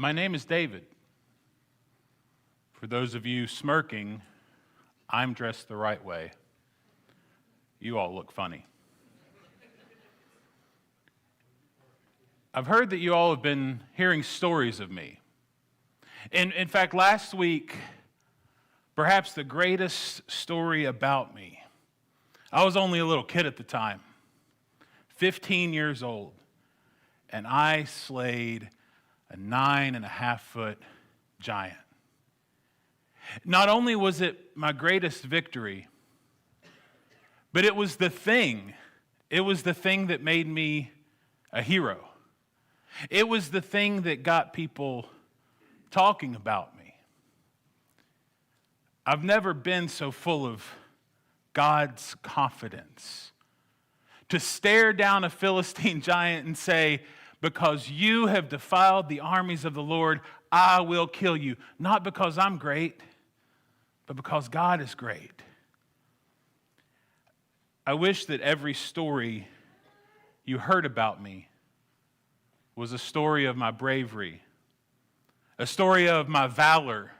My name is David. For those of you smirking, I'm dressed the right way. You all look funny. I've heard that you all have been hearing stories of me. In fact, last week, perhaps the greatest story about me. I was only a little kid at the time, 15 years old, and I slayed a 9.5-foot giant. Not only was it my greatest victory, but it was the thing that made me a hero. It was the thing that got people talking about me. I've never been so full of God's confidence. To stare down a Philistine giant and say, because you have defiled the armies of the Lord, I will kill you. Not because I'm great, but because God is great. I wish that every story you heard about me was a story of my bravery, a story of my valor.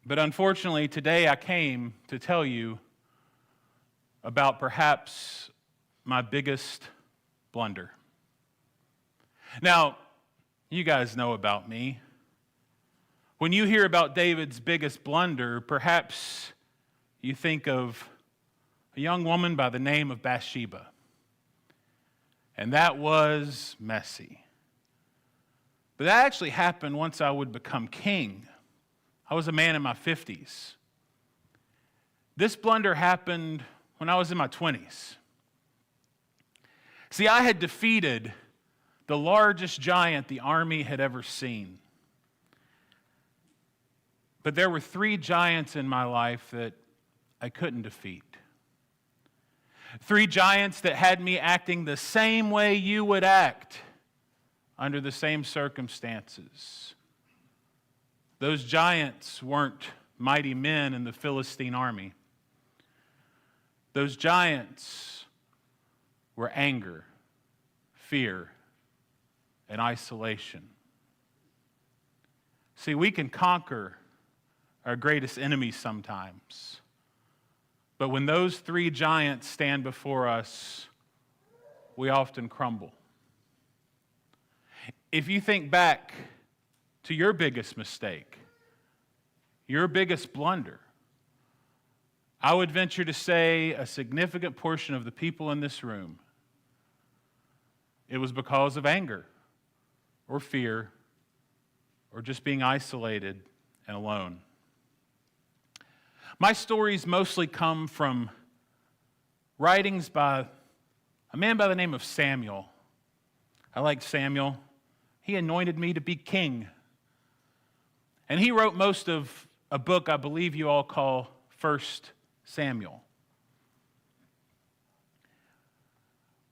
But unfortunately, today I came to tell you about perhaps my biggest blunder. Now, you guys know about me. When you hear about David's biggest blunder, perhaps you think of a young woman by the name of Bathsheba. And that was messy. But that actually happened once I would become king. I was a man in my 50s. This blunder happened when I was in my 20s. See, I had defeated the largest giant the army had ever seen. But there were 3 giants in my life that I couldn't defeat. 3 giants that had me acting the same way you would act under the same circumstances. Those giants weren't mighty men in the Philistine army. Those giants were anger, fear, and isolation. See, we can conquer our greatest enemies sometimes. But when those 3 giants stand before us, we often crumble. If you think back to your biggest mistake, your biggest blunder, I would venture to say a significant portion of the people in this room, it was because of anger or fear or just being isolated and alone. My stories mostly come from writings by a man by the name of Samuel. I like Samuel. He anointed me to be king. And he wrote most of a book I believe you all call 1 Samuel.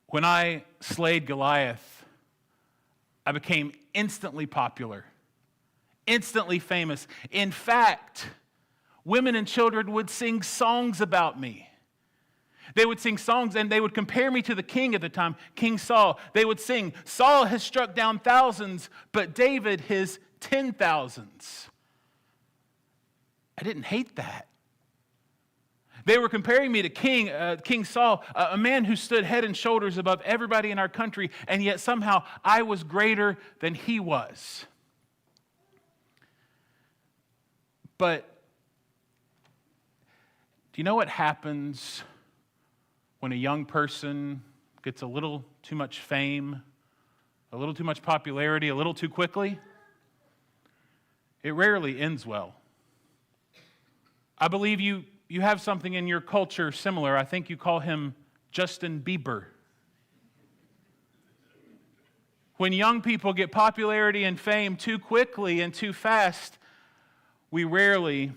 When I slayed Goliath, I became instantly popular, instantly famous. In fact, women and children would sing songs about me. They would sing songs and they would compare me to the king at the time, King Saul. They would sing, Saul has struck down thousands, but David his 10,000s. I didn't hate that. They were comparing me to King Saul, a man who stood head and shoulders above everybody in our country, and yet somehow I was greater than he was. But do you know what happens when a young person gets a little too much fame, a little too much popularity, a little too quickly? It rarely ends well. I believe you have something in your culture similar. I think you call him Justin Bieber. When young people get popularity and fame too quickly and too fast, we rarely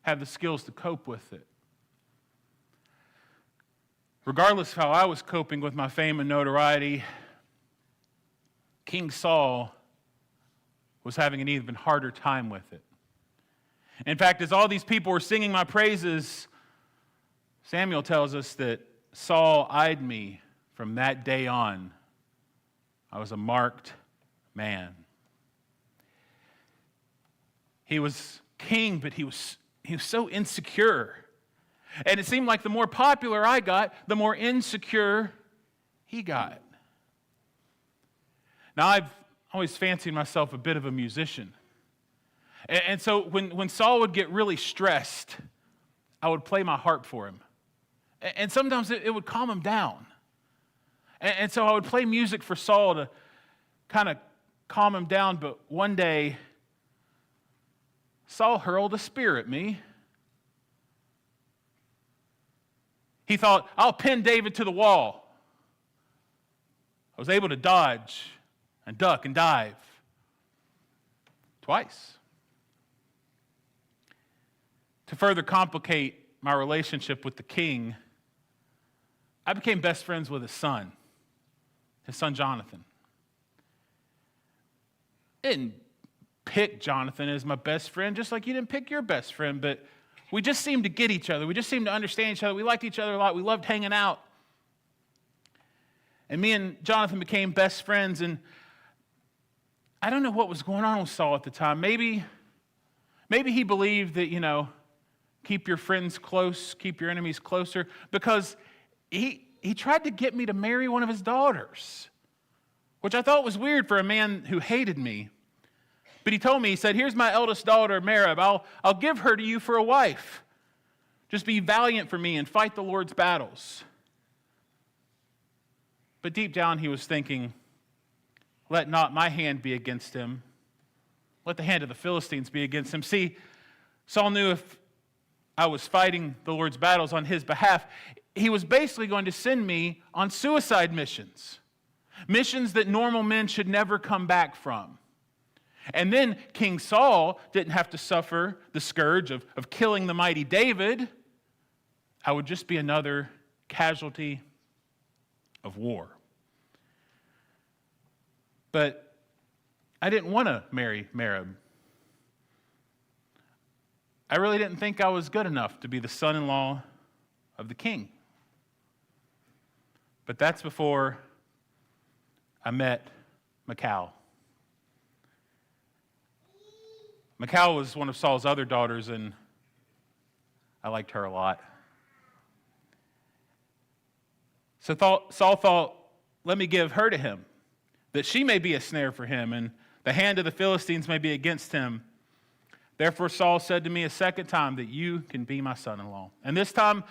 have the skills to cope with it. Regardless of how I was coping with my fame and notoriety, King Saul was having an even harder time with it. In fact, as all these people were singing my praises, Samuel tells us that Saul eyed me from that day on. I was a marked man. He was king, but he was so insecure. And it seemed like the more popular I got, the more insecure he got. Now, I've always fancied myself a bit of a musician. And so when Saul would get really stressed, I would play my harp for him. And sometimes it would calm him down. And so I would play music for Saul to kind of calm him down. But one day, Saul hurled a spear at me. He thought, I'll pin David to the wall. I was able to dodge and duck and dive twice. To further complicate my relationship with the king, I became best friends with his son Jonathan. I didn't pick Jonathan as my best friend, just like you didn't pick your best friend, but we just seemed to get each other. We just seemed to understand each other. We liked each other a lot. We loved hanging out. And me and Jonathan became best friends, and I don't know what was going on with Saul at the time. Maybe he believed that, keep your friends close, keep your enemies closer, because he tried to get me to marry one of his daughters, which I thought was weird for a man who hated me. But he told me, he said, here's my eldest daughter, Merab. I'll give her to you for a wife. Just be valiant for me and fight the Lord's battles. But deep down he was thinking, let not my hand be against him. Let the hand of the Philistines be against him. See, Saul knew if I was fighting the Lord's battles on his behalf, he was basically going to send me on suicide missions. Missions that normal men should never come back from. And then King Saul didn't have to suffer the scourge of killing the mighty David. I would just be another casualty of war. But I didn't want to marry Merab. I really didn't think I was good enough to be the son-in-law of the king. But that's before I met Michal. Michal was one of Saul's other daughters, and I liked her a lot. So Saul thought, let me give her to him, that she may be a snare for him, and the hand of the Philistines may be against him. Therefore Saul said to me a second time that you can be my son-in-law. And this time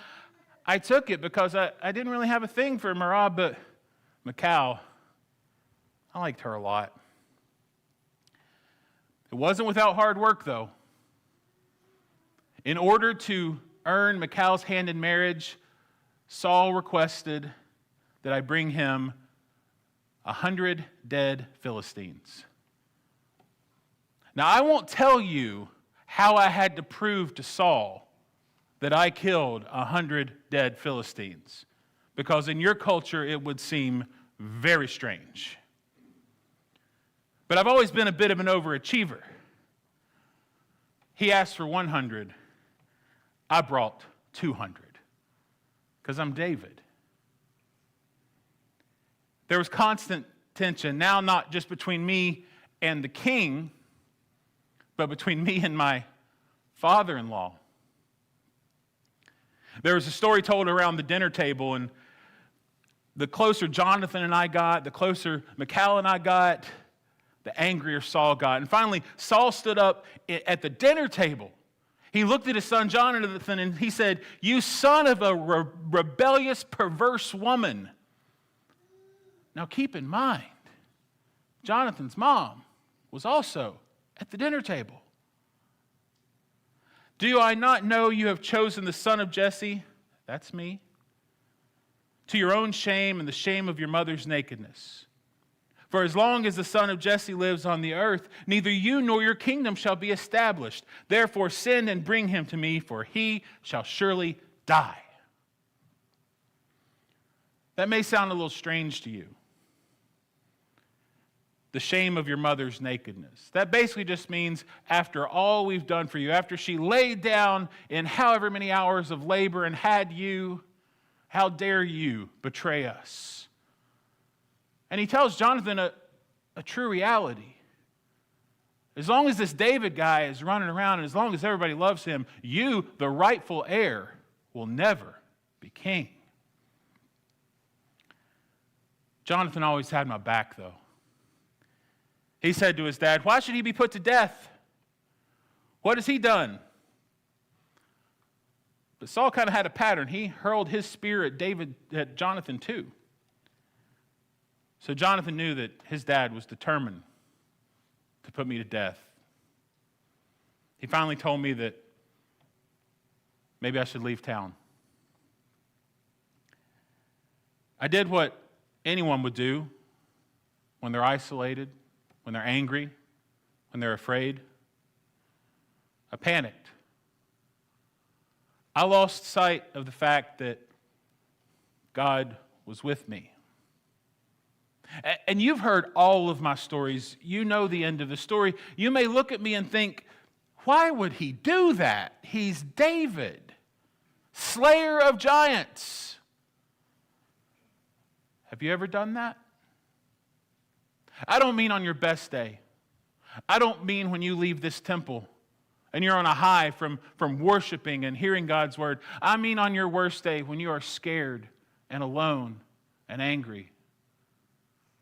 I took it because I didn't really have a thing for Merab, but Michal, I liked her a lot. It wasn't without hard work, though. In order to earn Michal's hand in marriage, Saul requested that I bring him 100 dead Philistines. Now, I won't tell you how I had to prove to Saul that I killed 100 dead Philistines, because in your culture it would seem very strange. But I've always been a bit of an overachiever. He asked for 100. I brought 200 because I'm David. There was constant tension, now not just between me and the king, but between me and my father-in-law. There was a story told around the dinner table, and the closer Jonathan and I got, the closer Michal and I got, the angrier Saul got. And finally, Saul stood up at the dinner table. He looked at his son Jonathan and he said, you son of a rebellious, perverse woman. Now keep in mind, Jonathan's mom was also at the dinner table. Do I not know you have chosen the son of Jesse? That's me. To your own shame and the shame of your mother's nakedness. For as long as the son of Jesse lives on the earth, neither you nor your kingdom shall be established. Therefore send and bring him to me, for he shall surely die. That may sound a little strange to you. The shame of your mother's nakedness. That basically just means after all we've done for you, after she laid down in however many hours of labor and had you, how dare you betray us? And he tells Jonathan a true reality. As long as this David guy is running around and as long as everybody loves him, you, the rightful heir, will never be king. Jonathan always had my back, though. He said to his dad, "Why should he be put to death? What has he done?" But Saul kind of had a pattern. He hurled his spear at Jonathan too. So Jonathan knew that his dad was determined to put me to death. He finally told me that maybe I should leave town. I did what anyone would do when they're isolated, when they're angry, when they're afraid. I panicked. I lost sight of the fact that God was with me. And you've heard all of my stories. You know the end of the story. You may look at me and think, why would he do that? He's David, slayer of giants. Have you ever done that? I don't mean on your best day. I don't mean when you leave this temple and you're on a high from worshiping and hearing God's word. I mean on your worst day when you are scared and alone and angry.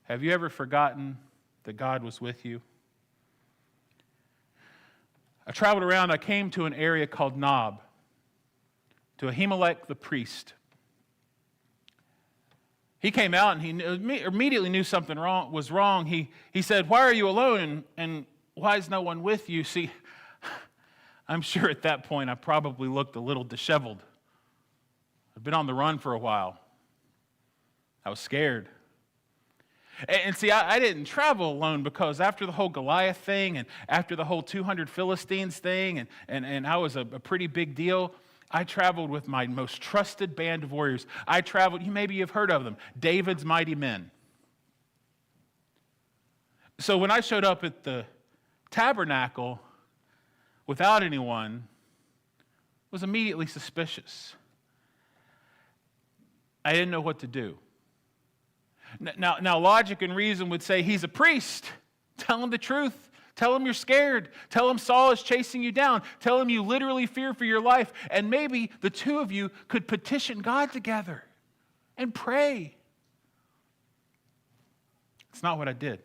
Have you ever forgotten that God was with you? I traveled around. I came to an area called Nob, to Ahimelech the priest. He came out and he immediately knew something was wrong. He said, "Why are you alone and why is no one with you?" See, I'm sure at that point I probably looked a little disheveled. I'd been on the run for a while. I was scared. And see, I didn't travel alone because after the whole Goliath thing and after the whole 200 Philistines thing and I was a pretty big deal, I traveled with my most trusted band of warriors. I traveled, maybe you've heard of them, David's Mighty Men. So when I showed up at the tabernacle without anyone, I was immediately suspicious. I didn't know what to do. Now, logic and reason would say, he's a priest. Tell him the truth. Tell him you're scared. Tell him Saul is chasing you down. Tell him you literally fear for your life. And maybe the two of you could petition God together and pray. It's not what I did.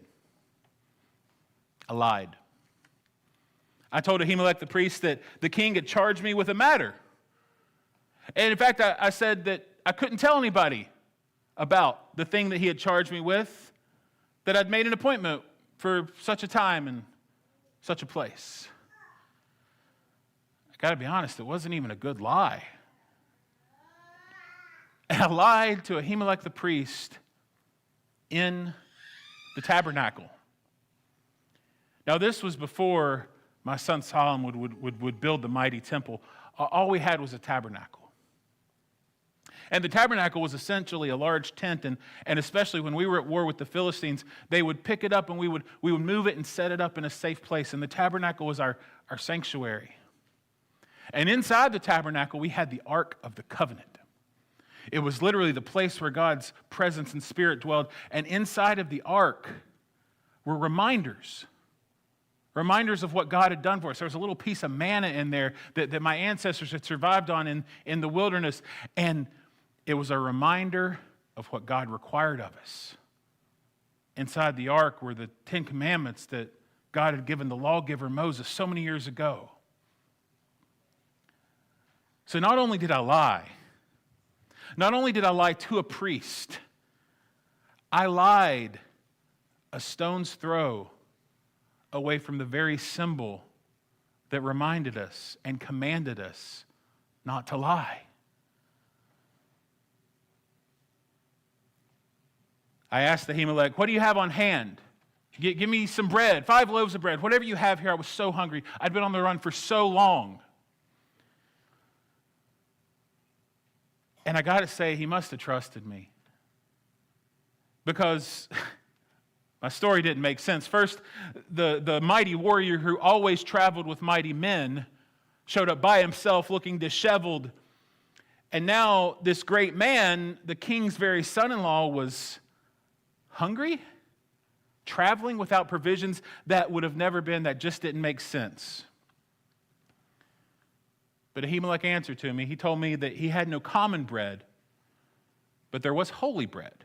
I lied. I told Ahimelech the priest that the king had charged me with a matter. And in fact, I said that I couldn't tell anybody about the thing that he had charged me with, that I'd made an appointment for such a time and such a place. I got to be honest, it wasn't even a good lie. And I lied to Ahimelech the priest in the tabernacle. Now, this was before my son Solomon would build the mighty temple. All we had was a tabernacle. And the tabernacle was essentially a large tent, and especially when we were at war with the Philistines, they would pick it up and we would move it and set it up in a safe place. And the tabernacle was our sanctuary. And inside the tabernacle, we had the Ark of the Covenant. It was literally the place where God's presence and spirit dwelled. And inside of the Ark were reminders of what God had done for us. There was a little piece of manna in there that my ancestors had survived on in the wilderness. And it was a reminder of what God required of us. Inside the ark were the 10 Commandments that God had given the lawgiver Moses so many years ago. So not only did I lie to a priest, I lied a stone's throw away from the very symbol that reminded us and commanded us not to lie. I asked Ahimelech, "What do you have on hand? Give me some bread, 5 loaves of bread, whatever you have here." I was so hungry. I'd been on the run for so long. And I got to say, he must have trusted me. Because my story didn't make sense. First, the mighty warrior who always traveled with mighty men showed up by himself looking disheveled. And now this great man, the king's very son-in-law, was hungry? traveling without provisions that would have never been, that just didn't make sense. But Ahimelech answered to me. He told me that he had no common bread, but there was holy bread,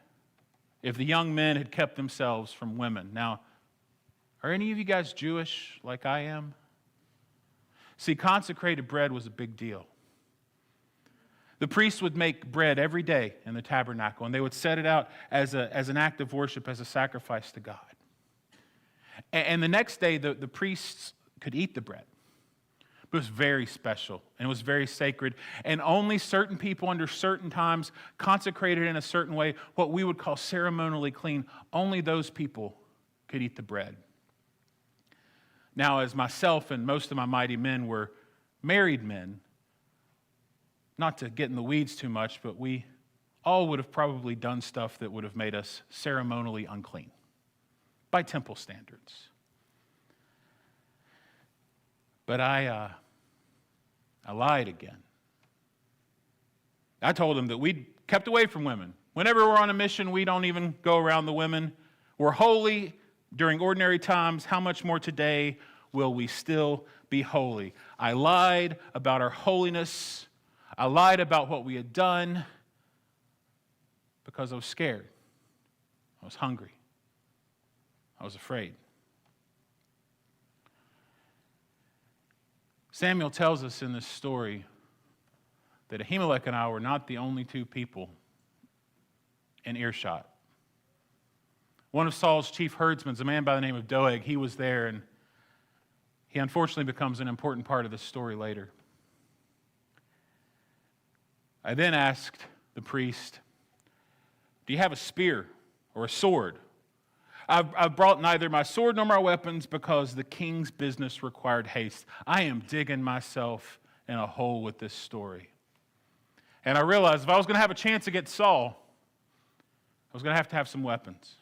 if the young men had kept themselves from women. Now, are any of you guys Jewish like I am? See, consecrated bread was a big deal. The priests would make bread every day in the tabernacle, and they would set it out as an act of worship, as a sacrifice to God. And the next day, the priests could eat the bread. But it was very special, and it was very sacred, and only certain people under certain times, consecrated in a certain way, what we would call ceremonially clean, only those people could eat the bread. Now, as myself and most of my mighty men were married men, not to get in the weeds too much, but we all would have probably done stuff that would have made us ceremonially unclean by temple standards. But I lied again. I told him that we'd kept away from women. Whenever we're on a mission, we don't even go around the women. We're holy during ordinary times. How much more today will we still be holy? I lied about our holiness. I lied about what we had done because I was scared. I was hungry. I was afraid. Samuel tells us in this story that Ahimelech and I were not the only two people in earshot. One of Saul's chief herdsmen, a man by the name of Doeg, he was there, and he unfortunately becomes an important part of this story later. I then asked the priest, "Do you have a spear or a sword?" I've brought neither my sword nor my weapons because the king's business required haste. I am digging myself in a hole with this story. And I realized if I was going to have a chance against Saul, I was going to have some weapons.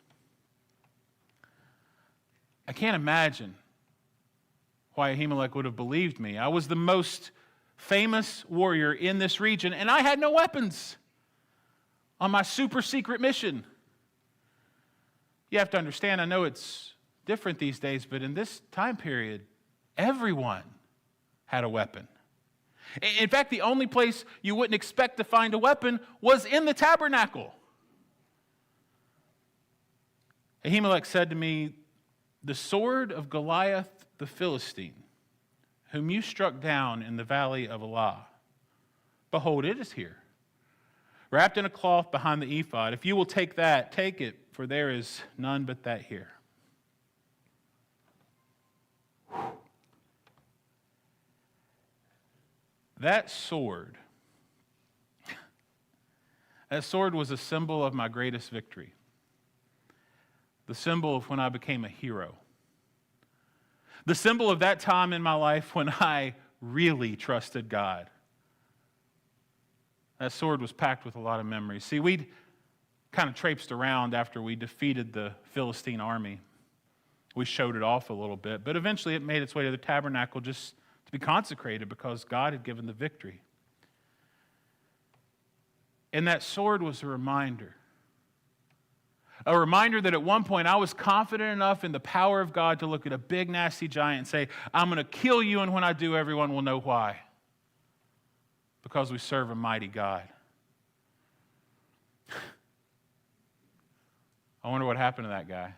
I can't imagine why Ahimelech would have believed me. I was the most famous warrior in this region, and I had no weapons on my super secret mission. You have to understand, I know it's different these days, but in this time period, everyone had a weapon. In fact, the only place you wouldn't expect to find a weapon was in the tabernacle. Ahimelech said to me, "The sword of Goliath the Philistine, whom you struck down in the valley of Elah, behold, it is here, wrapped in a cloth behind the ephod. If you will take that, take it, for there is none but that here." That sword was a symbol of my greatest victory. The symbol of when I became a hero. The symbol of that time in my life when I really trusted God. That sword was packed with a lot of memories. See, we'd kind of traipsed around after we defeated the Philistine army. We showed it off a little bit, but eventually it made its way to the tabernacle just to be consecrated because God had given the victory. And that sword was a reminder that at one point I was confident enough in the power of God to look at a big, nasty giant and say, "I'm going to kill you, and when I do, everyone will know why. Because we serve a mighty God." I wonder what happened to that guy.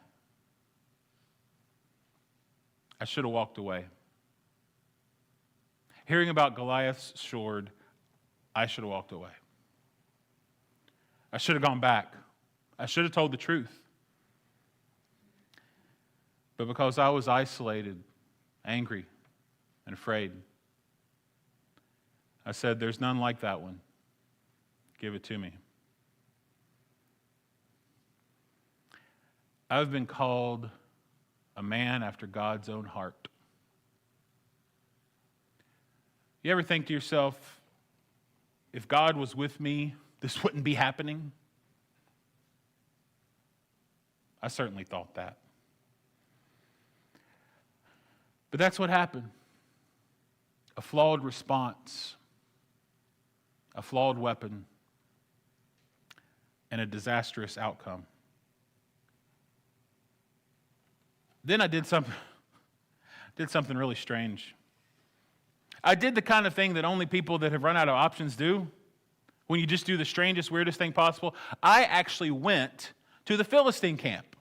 I should have walked away. Hearing about Goliath's sword, I should have walked away. I should have gone back. I should have told the truth. But because I was isolated, angry, and afraid, I said, "There's none like that one. Give it to me." I've been called a man after God's own heart. You ever think to yourself, if God was with me, this wouldn't be happening? I certainly thought that. But that's what happened. A flawed response, a flawed weapon, and a disastrous outcome. Then I did something really strange. I did the kind of thing that only people that have run out of options do. When you just do the strangest, weirdest thing possible. I actually went to the Philistine camp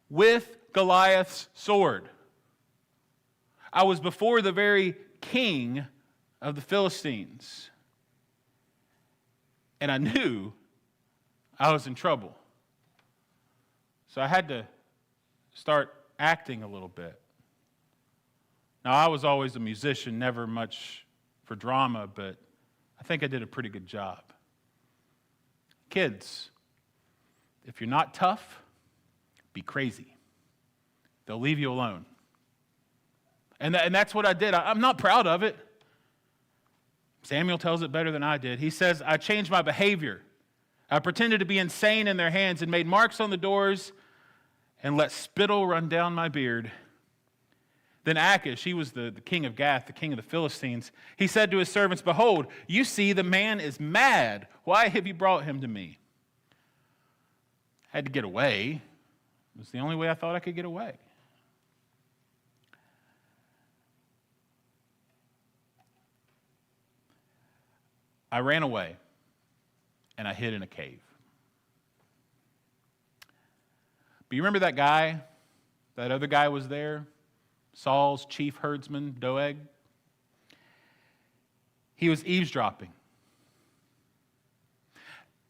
with Goliath's sword. I was before the very king of the Philistines. And I knew I was in trouble. So I had to start acting a little bit. Now, I was always a musician, never much for drama, but I think I did a pretty good job. Kids, if you're not tough, be crazy. They'll leave you alone. And that's what I did. I'm not proud of it. Samuel tells it better than I did. He says, I changed my behavior. I pretended to be insane in their hands and made marks on the doors and let spittle run down my beard. Then Achish, he was the king of Gath, the king of the Philistines, he said to his servants, behold, you see the man is mad. Why have you brought him to me? I had to get away. It was the only way I thought I could get away. I ran away, and I hid in a cave. But you remember that guy? That other guy was there? Saul's chief herdsman, Doeg? He was eavesdropping.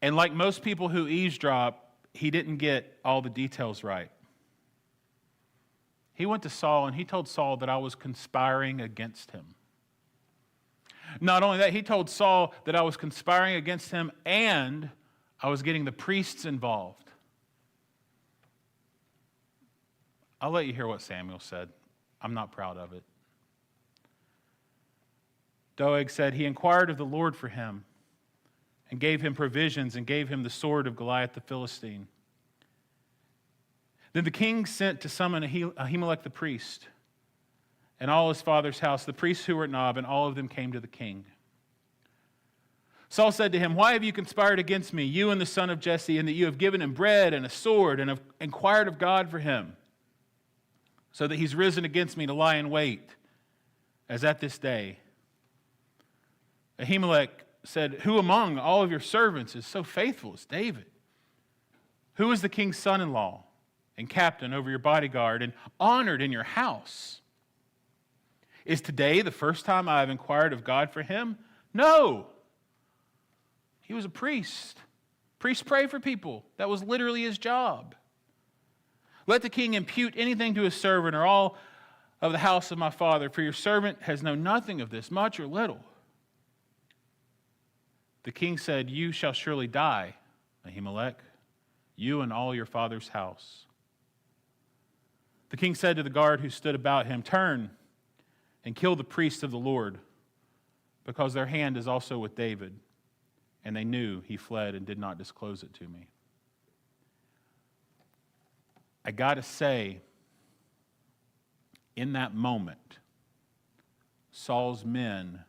And like most people who eavesdrop, he didn't get all the details right. He went to Saul, and he told Saul that I was conspiring against him. Not only that, he told Saul that I was conspiring against him and I was getting the priests involved. I'll let you hear what Samuel said. I'm not proud of it. Doeg said, he inquired of the Lord for him and gave him provisions and gave him the sword of Goliath the Philistine. Then the king sent to summon Ahimelech the priest and all his father's house, the priests who were at Nob, and all of them came to the king. Saul said to him, why have you conspired against me, you and the son of Jesse, and that you have given him bread and a sword and have inquired of God for him, so that he's risen against me to lie in wait, as at this day? Ahimelech said, who among all of your servants is so faithful as David? Who is the king's son-in-law and captain over your bodyguard and honored in your house? Is today the first time I have inquired of God for him? No. He was a priest. Priests pray for people. That was literally his job. Let the king impute anything to his servant or all of the house of my father, for your servant has known nothing of this, much or little. The king said, you shall surely die, Ahimelech, you and all your father's house. The king said to the guard who stood about him, turn and kill the priests of the Lord, because their hand is also with David. And they knew he fled and did not disclose it to me. I got to say, in that moment, Saul's men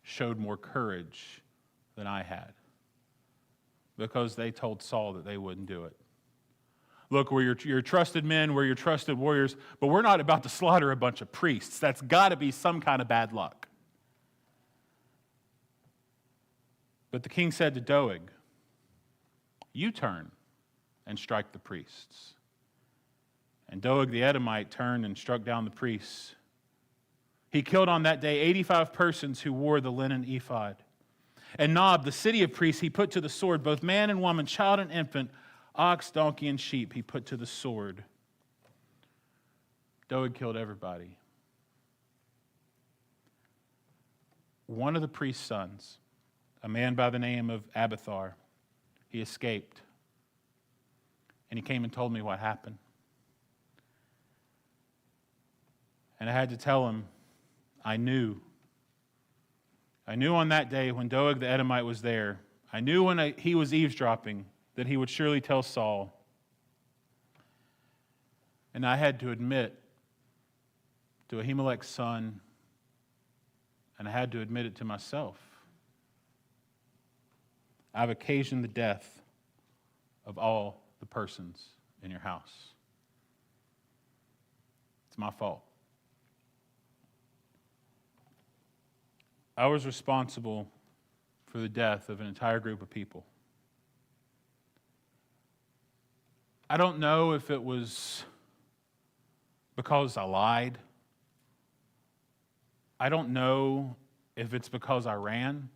showed more courage than I had, because they told Saul that they wouldn't do it. Look, we're your trusted men, we're your trusted warriors, but we're not about to slaughter a bunch of priests. That's got to be some kind of bad luck. But the king said to Doeg, you turn and strike the priests. And Doeg the Edomite turned and struck down the priests. He killed on that day 85 persons who wore the linen ephod. And Nob, the city of priests, he put to the sword, both man and woman, child and infant, ox, donkey, and sheep, he put to the sword. Doeg killed everybody. One of the priest's sons, a man by the name of Abiathar, he escaped. And he came and told me what happened. And I had to tell him, I knew on that day when Doeg the Edomite was there, I knew when he was eavesdropping that he would surely tell Saul. And I had to admit to Ahimelech's son, and I had to admit it to myself, I've occasioned the death of all the persons in your house. It's my fault. I was responsible for the death of an entire group of people. I don't know if it was because I lied. I don't know if it's because I ran.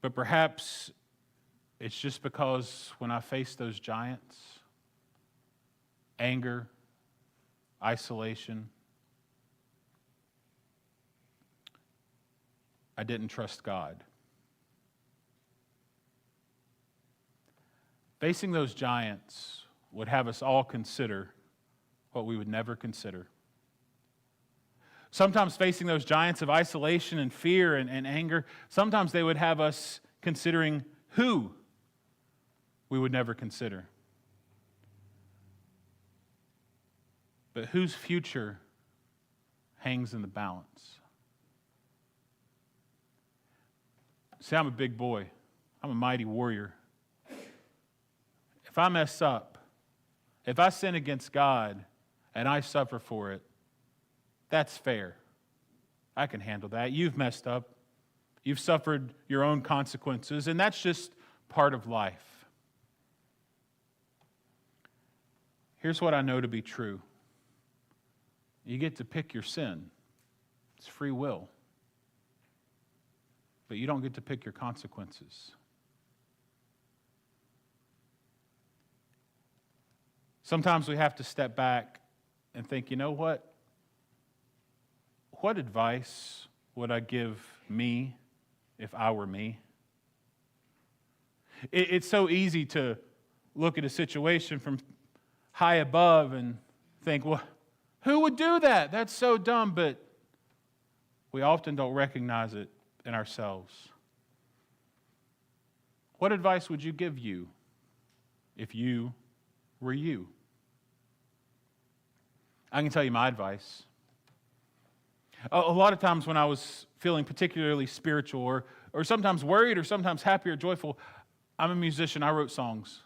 But perhaps it's just because when I faced those giants, anger, isolation, I didn't trust God. Facing those giants would have us all consider what we would never consider. Sometimes facing those giants of isolation and fear and anger, sometimes they would have us considering who we would never consider. But whose future hangs in the balance? See, I'm a big boy. I'm a mighty warrior. If I mess up, if I sin against God and I suffer for it, that's fair. I can handle that. You've messed up. You've suffered your own consequences, and that's just part of life. Here's what I know to be true. You get to pick your sin. It's free will. But you don't get to pick your consequences. Sometimes we have to step back and think, you know what? What advice would I give me if I were me? It's so easy to look at a situation from high above and think, well, who would do that? That's so dumb, but we often don't recognize it in ourselves. What advice would you give you if you were you? I can tell you my advice. A lot of times when I was feeling particularly spiritual or sometimes worried or sometimes happy or joyful, I'm a musician. I wrote songs.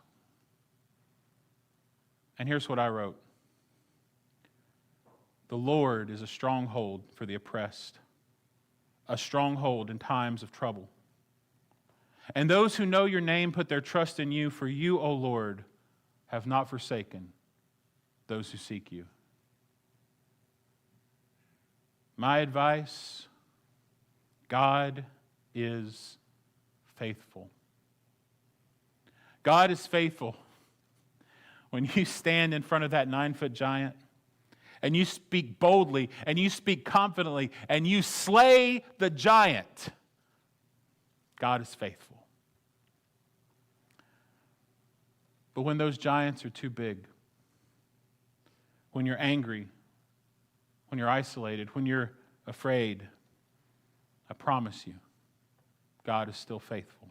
And here's what I wrote. The Lord is a stronghold for the oppressed, a stronghold in times of trouble. And those who know your name put their trust in you, for you, O Lord, have not forsaken those who seek you. My advice, God is faithful. God is faithful. When you stand in front of that 9-foot giant and you speak boldly and you speak confidently and you slay the giant, God is faithful. But when those giants are too big, when you're angry, when you're isolated, when you're afraid, I promise you, God is still faithful.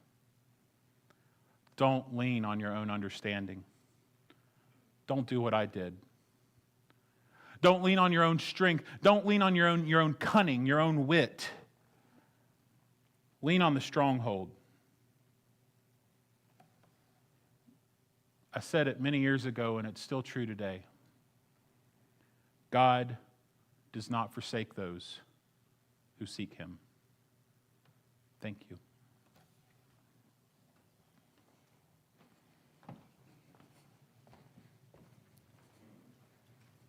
Don't lean on your own understanding. Don't do what I did. Don't lean on your own strength. Don't lean on your own cunning, your own wit. Lean on the stronghold. I said it many years ago, and it's still true today. God does not forsake those who seek Him. Thank you.